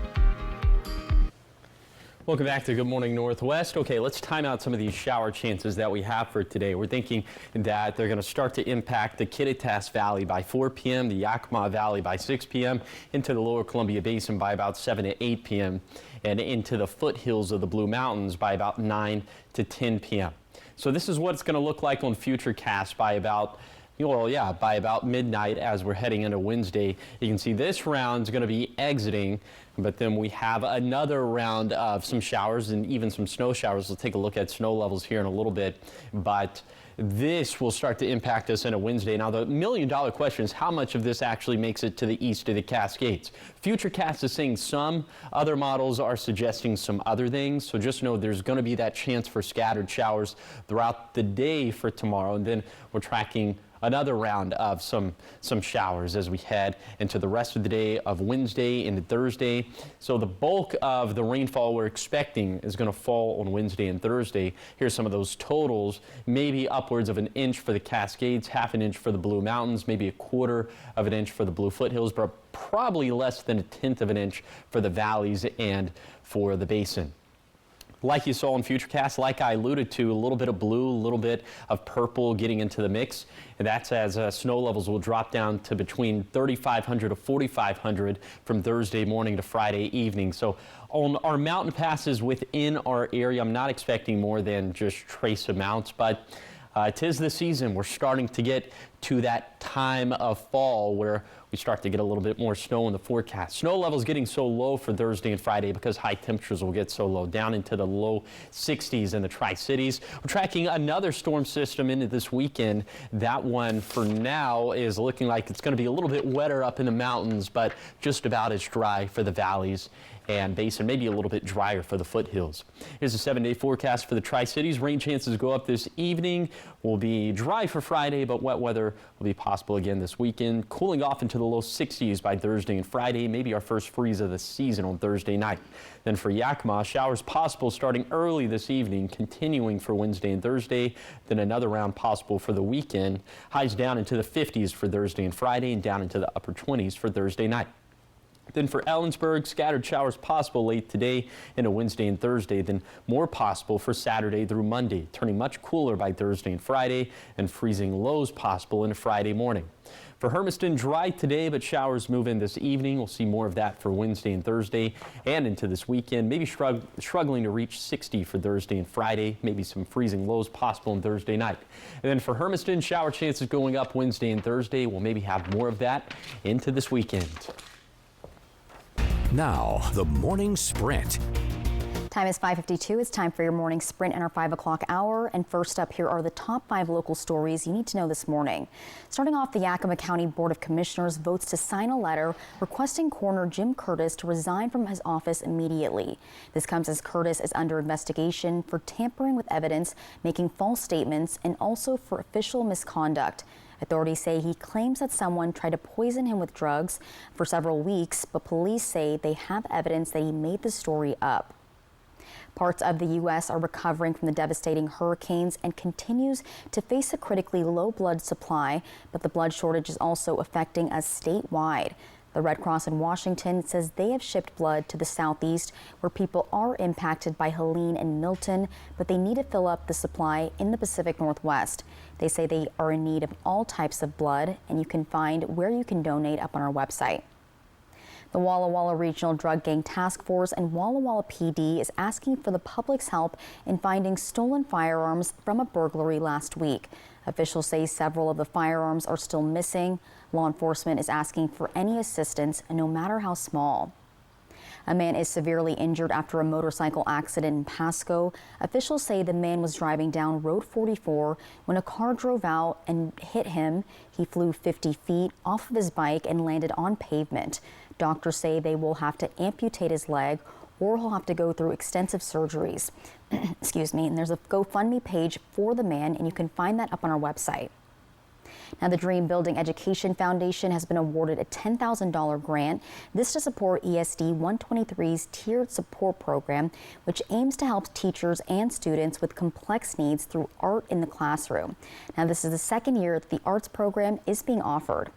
Welcome back to Good Morning Northwest. Okay, let's time out some of these shower chances that we have for today. We're thinking that they're going to start to impact the Kittitas Valley by 4 p.m., the Yakima Valley by 6 p.m., into the Lower Columbia Basin by about 7 to 8 p.m., and into the foothills of the Blue Mountains by about 9 to 10 p.m. So this is what it's going to look like on Futurecast by about by about midnight as we're heading into Wednesday. You can see this round is going to be exiting, but then we have another round of some showers and even some snow showers. We'll take a look at snow levels here in a little bit, but this will start to impact us into Wednesday. Now, the million-dollar question is how much of this actually makes it to the east of the Cascades. Futurecast is saying some, other models are suggesting some other things, so just know there's going to be that chance for scattered showers throughout the day for tomorrow, and then we're tracking another round of some showers as we head into the rest of the day of Wednesday into Thursday. So the bulk of the rainfall we're expecting is going to fall on Wednesday and Thursday. Here's some of those totals. Maybe upwards of 1 inch for the Cascades, ½ inch for the Blue Mountains, maybe 1/4 of an inch for the Blue Foothills, but probably less than 1/10 of an inch for the valleys and for the basin. Like you saw in Futurecast, like I alluded to, a little bit of blue, a little bit of purple getting into the mix. And that's as snow levels will drop down to between 3,500 to 4,500 from Thursday morning to Friday evening. So on our mountain passes within our area, I'm not expecting more than just trace amounts, but 'tis the season. We're starting to get to that time of fall where we start to get a little bit more snow in the forecast. Snow levels getting so low for Thursday and Friday because high temperatures will get so low, down into the low 60s in the Tri-Cities. We're tracking another storm system into this weekend. That one for now is looking like it's going to be a little bit wetter up in the mountains, but just about as dry for the valleys and basin, maybe a little bit drier for the foothills. Here's a 7-day forecast for the Tri-Cities. Rain chances go up this evening. Will be dry for Friday, but wet weather will be possible again this weekend. Cooling off into the low 60s by Thursday and Friday, maybe our first freeze of the season on Thursday night. Then for Yakima, showers possible starting early this evening, continuing for Wednesday and Thursday. Then another round possible for the weekend. Highs down into the 50s for Thursday and Friday and down into the upper 20s for Thursday night. Then for Ellensburg, scattered showers possible late today into Wednesday and Thursday, then more possible for Saturday through Monday, turning much cooler by Thursday and Friday, and freezing lows possible into Friday morning. For Hermiston, dry today, but showers move in this evening. We'll see more of that for Wednesday and Thursday and into this weekend. Maybe struggling to reach 60 for Thursday and Friday. Maybe some freezing lows possible on Thursday night. And then for Hermiston, shower chances going up Wednesday and Thursday. We'll maybe have more of that into this weekend. Now, the morning sprint. Time is 5:52. It's time for your morning sprint in our 5 o'clock hour. And first up, here are the top 5 local stories you need to know this morning. Starting off, the Yakima County Board of Commissioners votes to sign a letter requesting Coroner Jim Curtis to resign from his office immediately. This comes as Curtis is under investigation for tampering with evidence, making false statements, and also for official misconduct. Authorities say he claims that someone tried to poison him with drugs for several weeks, but police say they have evidence that he made the story up. Parts of the U.S. are recovering from the devastating hurricanes and continues to face a critically low blood supply, but the blood shortage is also affecting us statewide. The Red Cross in Washington says they have shipped blood to the southeast where people are impacted by Helene and Milton, but they need to fill up the supply in the Pacific Northwest. They say they are in need of all types of blood, and you can find where you can donate up on our website. The Walla Walla Regional Drug Gang Task Force and Walla Walla PD is asking for the public's help in finding stolen firearms from a burglary last week. Officials say several of the firearms are still missing. Law enforcement is asking for any assistance, no matter how small. A man is severely injured after a motorcycle accident in Pasco. Officials say the man was driving down Road 44 when a car drove out and hit him. He flew 50 feet off of his bike and landed on pavement. Doctors say they will have to amputate his leg or he'll have to go through extensive surgeries. Excuse me. And there's a GoFundMe page for the man, and you can find that up on our website. Now, the Dream Building Education Foundation has been awarded a $10,000 grant. This to support ESD 123's tiered support program, which aims to help teachers and students with complex needs through art in the classroom. Now, this is the second year that the arts program is being offered.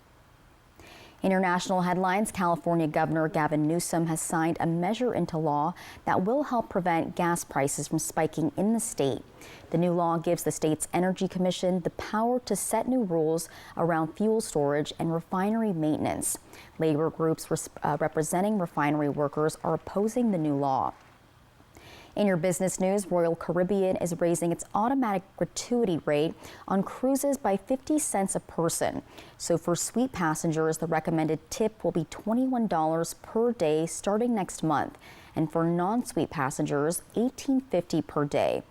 International headlines: California Governor Gavin Newsom has signed a measure into law that will help prevent gas prices from spiking in the state. The new law gives the state's Energy Commission the power to set new rules around fuel storage and refinery maintenance. Labor groups representing refinery workers are opposing the new law. In your business news, Royal Caribbean is raising its automatic gratuity rate on cruises by 50 cents a person. So for suite passengers, the recommended tip will be $21 per day starting next month. And for non-suite passengers, $18.50 per day.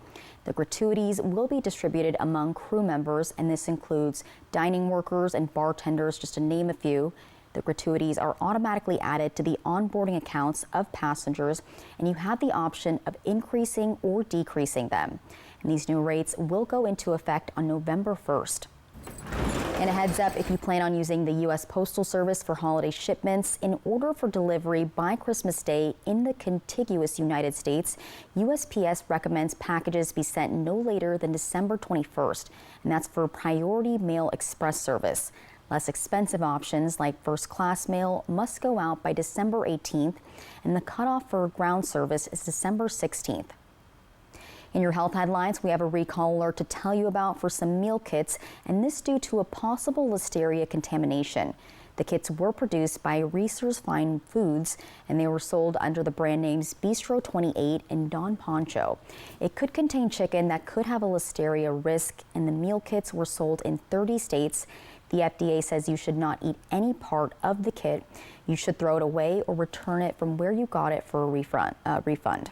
The gratuities will be distributed among crew members, and this includes dining workers and bartenders, just to name a few. The gratuities are automatically added to the onboarding accounts of passengers, and you have the option of increasing or decreasing them. And these new rates will go into effect on November 1st. And a heads up, if you plan on using the U.S. Postal Service for holiday shipments in order for delivery by Christmas Day in the contiguous United States, USPS recommends packages be sent no later than December 21st, and that's for Priority Mail Express service. Less expensive options like first-class mail must go out by December 18th, and the cutoff for ground service is December 16th. In your health headlines, we have a recall alert to tell you about for some meal kits, and this due to a possible listeria contamination. The kits were produced by Reese's Fine Foods, and they were sold under the brand names Bistro 28 and Don Poncho. It could contain chicken that could have a listeria risk, and the meal kits were sold in 30 states. The FDA says you should not eat any part of the kit. You should throw it away or return it from where you got it for a refund.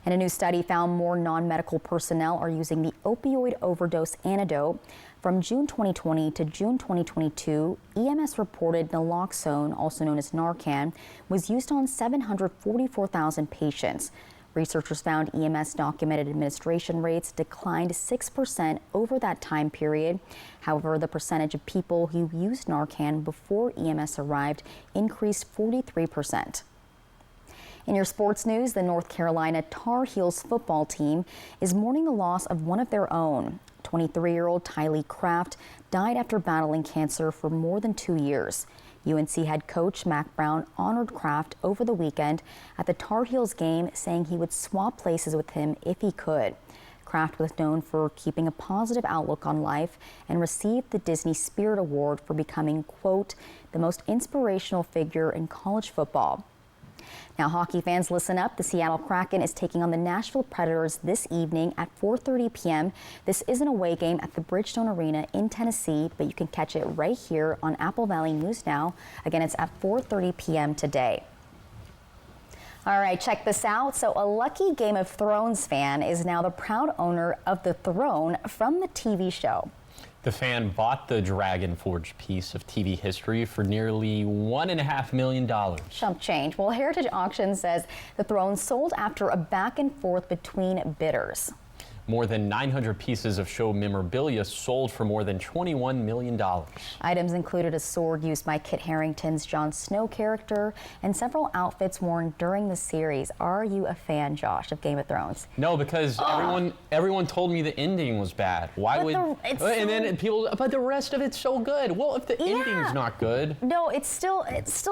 And a new study found more non-medical personnel are using the opioid overdose antidote. From June 2020 to June 2022, EMS reported naloxone, also known as Narcan, was used on 744,000 patients. Researchers found EMS documented administration rates declined 6% over that time period. However, the percentage of people who used Narcan before EMS arrived increased 43%. In your sports news, the North Carolina Tar Heels football team is mourning the loss of one of their own. 23-year-old Tylee Kraft died after battling cancer for more than 2 years. UNC head coach Mac Brown honored Kraft over the weekend at the Tar Heels game, saying he would swap places with him if he could. Kraft was known for keeping a positive outlook on life and received the Disney Spirit Award for becoming, quote, the most inspirational figure in college football. Now, hockey fans, listen up. The Seattle Kraken is taking on the Nashville Predators this evening at 4:30 p.m. This is an away game at the Bridgestone Arena in Tennessee, but you can catch it right here on Apple Valley News Now. Again, it's at 4:30 p.m. today. All right, check this out. So a lucky Game of Thrones fan is now the proud owner of the throne from the TV show. The fan bought the dragon-forged piece of TV history for nearly $1.5 million. Chump change. Well, Heritage Auction says the throne sold after a back and forth between bidders. More than 900 pieces of show memorabilia sold for more than $21 million. Items included a sword used by Kit Harington's Jon Snow character and several outfits worn during the series. Are you a fan, Josh, of Game of Thrones? No, because everyone told me the ending was bad. Why but the rest of it's so good. Well, if the ending's not good. No, it's still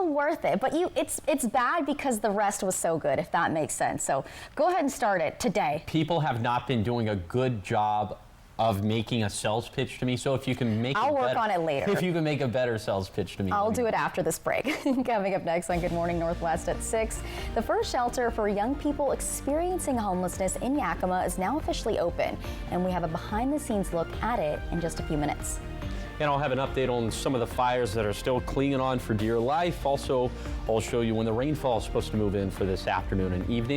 worth it. But it's bad because the rest was so good, if that makes sense. So go ahead and start it today. People have not been doing a good job of making a sales pitch to me. So if you can make I'll work on it later. If you can make a better sales pitch to me. I'll do it after this break. Coming up next on Good Morning Northwest at 6, the first shelter for young people experiencing homelessness in Yakima is now officially open, and we have a behind-the-scenes look at it in just a few minutes. And I'll have an update on some of the fires that are still clinging on for dear life. Also, I'll show you when the rainfall is supposed to move in for this afternoon and evening.